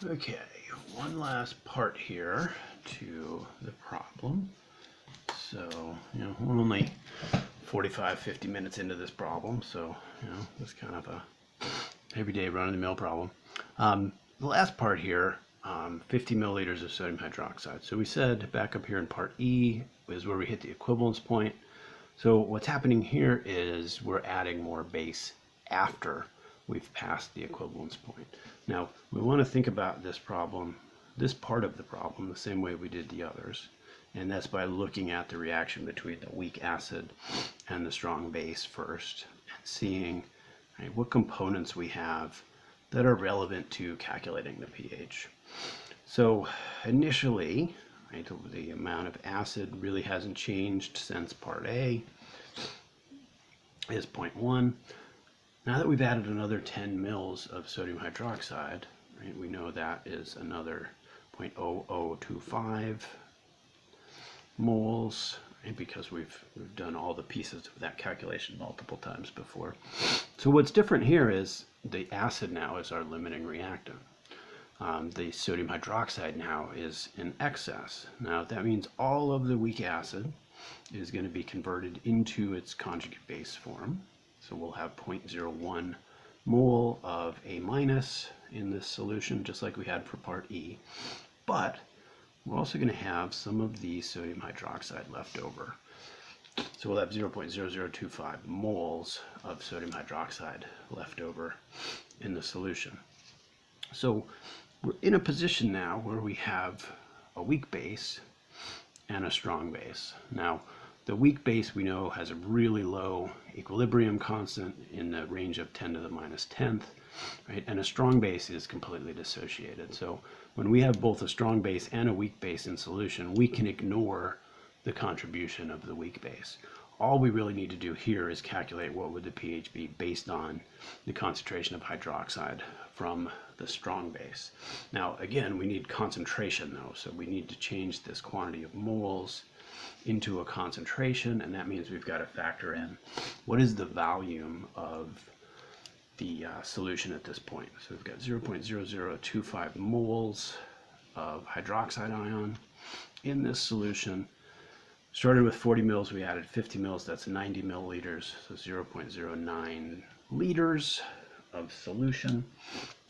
Okay, one last part here to the problem. So, we're only 45-50 minutes into this problem, so, it's kind of a everyday run-of-the-mill problem. The last part here, 50 milliliters of sodium hydroxide. So we said back up here in part E is where we hit the equivalence point. So what's happening here is we're adding more base after we've passed the equivalence point. Now, we want to think about this problem, this part of the problem, the same way we did the others. And that's by looking at the reaction between the weak acid and the strong base first, and seeing what components we have that are relevant to calculating the pH. So initially, the amount of acid really hasn't changed since part A, is 0.1. Now that we've added another 10 mils of sodium hydroxide, we know that is another 0.0025 moles, because we've done all the pieces of that calculation multiple times before. So what's different here is the acid now is our limiting reactant. The sodium hydroxide now is in excess. Now that means all of the weak acid is going to be converted into its conjugate base form. So we'll have 0.01 mole of A minus in this solution, just like we had for part E. But we're also going to have some of the sodium hydroxide left over. So we'll have 0.0025 moles of sodium hydroxide left over in the solution. So we're in a position now where we have a weak base and a strong base. Now, the weak base we know has a really low equilibrium constant in the range of 10 to the minus 10th, right? And a strong base is completely dissociated. So when we have both a strong base and a weak base in solution, we can ignore the contribution of the weak base. All we really need to do here is calculate what would the pH be based on the concentration of hydroxide from the strong base. Now, again, we need concentration though, so we need to change this quantity of moles into a concentration, and that means we've got to factor in what is the volume of the solution at this point. So we've got 0.0025 moles of hydroxide ion in this solution. Started with 40 mils, we added 50 mils, that's 90 milliliters, so 0.09 liters of solution.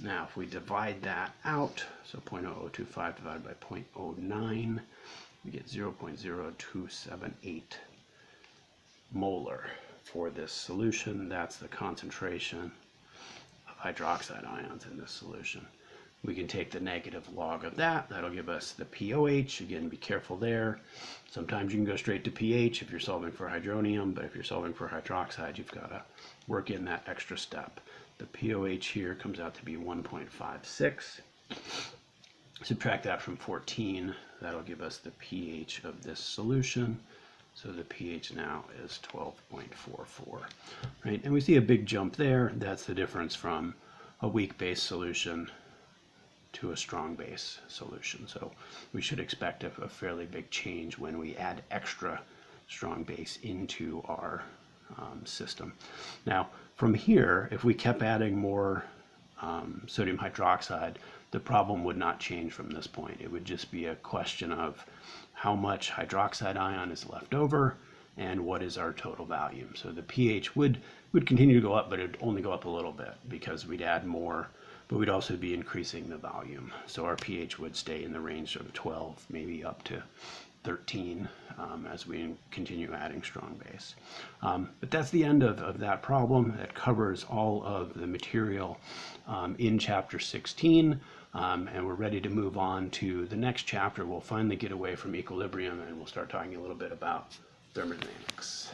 Now if we divide that out, so 0.0025 divided by 0.09, we get 0.0278 molar for this solution. That's the concentration of hydroxide ions in this solution. We can take the negative log of that. That'll give us the pOH. Again, be careful there. Sometimes you can go straight to pH if you're solving for hydronium, but if you're solving for hydroxide, you've got to work in that extra step. The pOH here comes out to be 1.56. Subtract that from 14, that'll give us the pH of this solution. So the pH now is 12.44, right? And we see a big jump there. That's the difference from a weak base solution to a strong base solution. So we should expect a fairly big change when we add extra strong base into our system. Now, from here, if we kept adding more sodium hydroxide, the problem would not change from this point. It would just be a question of how much hydroxide ion is left over and what is our total volume. So the pH would continue to go up, but it would only go up a little bit because we'd add more, but we'd also be increasing the volume. So our pH would stay in the range of 12, maybe up to 13 as we continue adding strong base. But that's the end of that problem. That covers all of the material in chapter 16. And we're ready to move on to the next chapter. We'll finally get away from equilibrium and we'll start talking a little bit about thermodynamics.